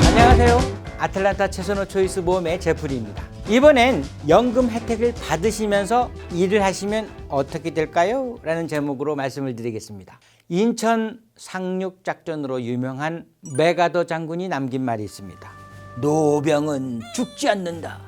안녕하세요. 아틀란타 최선호 초이스 보험의 제프리입니다. 이번엔 연금 혜택을 받으시면서 일을 하시면 어떻게 될까요? 라는 제목으로 말씀을 드리겠습니다. 인천 상륙작전으로 유명한 메가더 장군이 남긴 말이 있습니다. 노병은 죽지 않는다.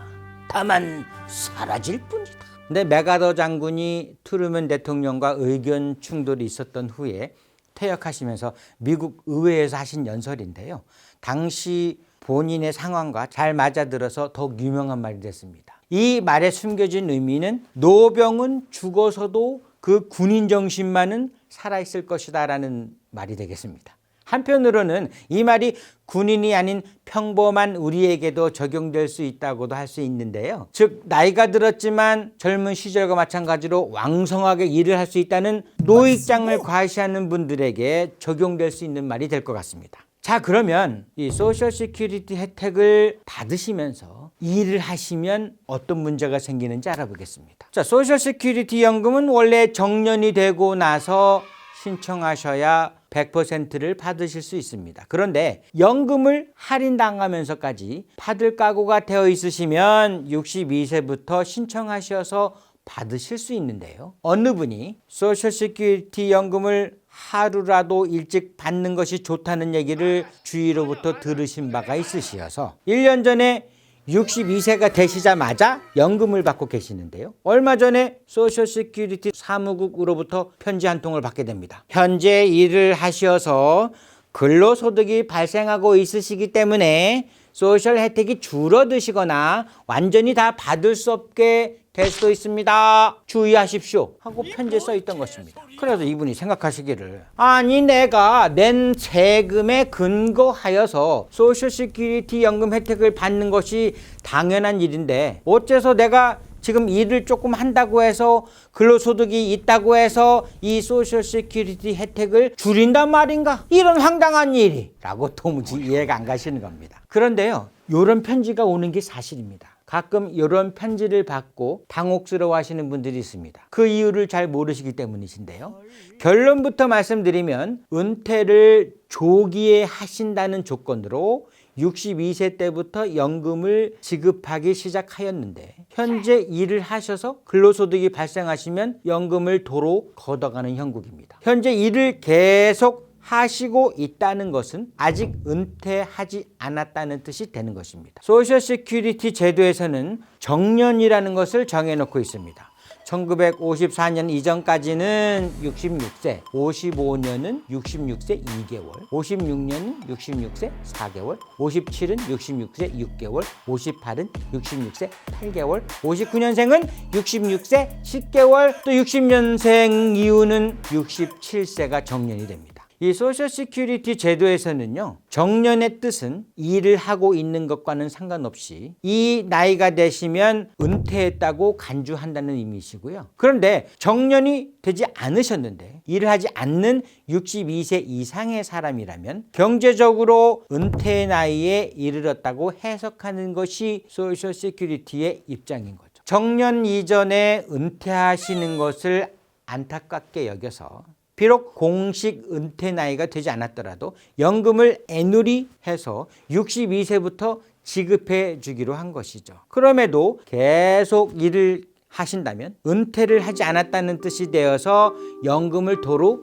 다만 사라질 뿐이다. 근데 메가더 장군이 트루먼 대통령과 의견 충돌이 있었던 후에 퇴역하시면서 미국 의회에서 하신 연설인데요. 당시 본인의 상황과 잘 맞아들어서 더욱 유명한 말이 됐습니다. 이 말에 숨겨진 의미는 노병은 죽어서도 그 군인 정신만은 살아있을 것이다 라는 말이 되겠습니다. 한편으로는 이 말이 군인이 아닌 평범한 우리에게도 적용될 수 있다고도 할 수 있는데요. 즉 나이가 들었지만 젊은 시절과 마찬가지로 왕성하게 일을 할 수 있다는 노익장을 과시하는 분들에게 적용될 수 있는 말이 될 것 같습니다. 자, 그러면 이 소셜 시큐리티 혜택을 받으시면서 일을 하시면 어떤 문제가 생기는지 알아보겠습니다. 자, 소셜 시큐리티 연금은 원래 정년이 되고 나서 신청하셔야 100%를 받으실 수 있습니다. 그런데 연금을 할인당하면서까지 받을 각오가 되어 있으시면 62세부터 신청하셔서 받으실 수 있는데요. 어느 분이 소셜 시큐리티 연금을 하루라도 일찍 받는 것이 좋다는 얘기를 주위로부터 들으신 바가 있으셔서 1년 전에 62세가 되시자마자 연금을 받고 계시는데요. 얼마 전에 소셜 시큐리티 사무국으로부터 편지 한 통을 받게 됩니다. 현재 일을 하셔서 근로소득이 발생하고 있으시기 때문에 소셜 혜택이 줄어드시거나 완전히 다 받을 수 없게 될 수도 있습니다. 주의하십시오. 하고 편지에 써 있던 것입니다. 그래서 이분이 생각하시기를, 아니 내가 낸 세금에 근거하여서 소셜 시큐리티 연금 혜택을 받는 것이 당연한 일인데 어째서 내가 지금 일을 조금 한다고 해서 근로소득이 있다고 해서 이 소셜 시큐리티 혜택을 줄인단 말인가? 이런 황당한 일이 라고 도무지 이해가 안 가시는 겁니다. 그런데요, 이런 편지가 오는 게 사실입니다. 가끔 이런 편지를 받고 당혹스러워 하시는 분들이 있습니다. 그 이유를 잘 모르시기 때문이신데요. 결론부터 말씀드리면 은퇴를 조기에 하신다는 조건으로 62세 때부터 연금을 지급하기 시작하였는데 현재 일을 하셔서 근로소득이 발생하시면 연금을 도로 걷어가는 형국입니다. 현재 일을 계속 하시고 있다는 것은 아직 은퇴하지 않았다는 뜻이 되는 것입니다. 소셜 시큐리티 제도에서는 정년이라는 것을 정해놓고 있습니다. 1954년 이전까지는 66세, 55년은 66세 2개월, 56년은 66세 4개월, 57은 66세 6개월, 58은 66세 8개월, 59년생은 66세 10개월, 또 60년생 이후는 67세가 정년이 됩니다. 이 소셜 시큐리티 제도에서는요, 정년의 뜻은 일을 하고 있는 것과는 상관없이 이 나이가 되시면 은퇴했다고 간주한다는 의미이시고요. 그런데 정년이 되지 않으셨는데 일을 하지 않는 62세 이상의 사람이라면 경제적으로 은퇴의 나이에 이르렀다고 해석하는 것이 소셜 시큐리티의 입장인 거죠. 정년 이전에 은퇴하시는 것을 안타깝게 여겨서 비록 공식 은퇴 나이가 되지 않았더라도 연금을 애누리 해서 62세부터 지급해 주기로 한 것이죠. 그럼에도 계속 일을 하신다면 은퇴를 하지 않았다는 뜻이 되어서 연금을 도로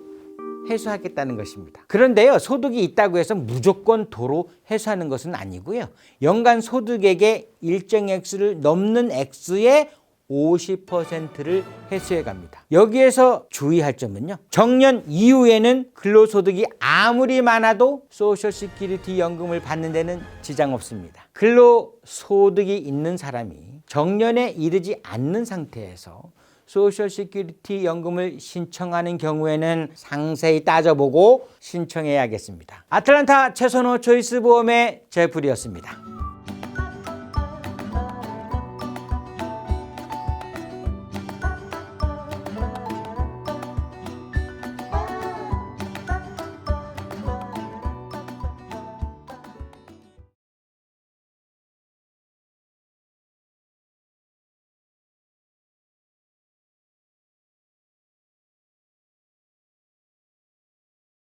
회수하겠다는 것입니다. 그런데요, 소득이 있다고 해서 무조건 도로 회수하는 것은 아니고요. 연간 소득액의 일정 액수를 넘는 액수의 50%를 회수해 갑니다. 여기에서 주의할 점은요, 정년 이후에는 근로소득이 아무리 많아도 소셜 시큐리티 연금을 받는 데는 지장 없습니다. 근로소득이 있는 사람이 정년에 이르지 않는 상태에서 소셜 시큐리티 연금을 신청하는 경우에는 상세히 따져보고 신청해야겠습니다. 아틀란타 최선호 초이스 보험의 제프리였습니다.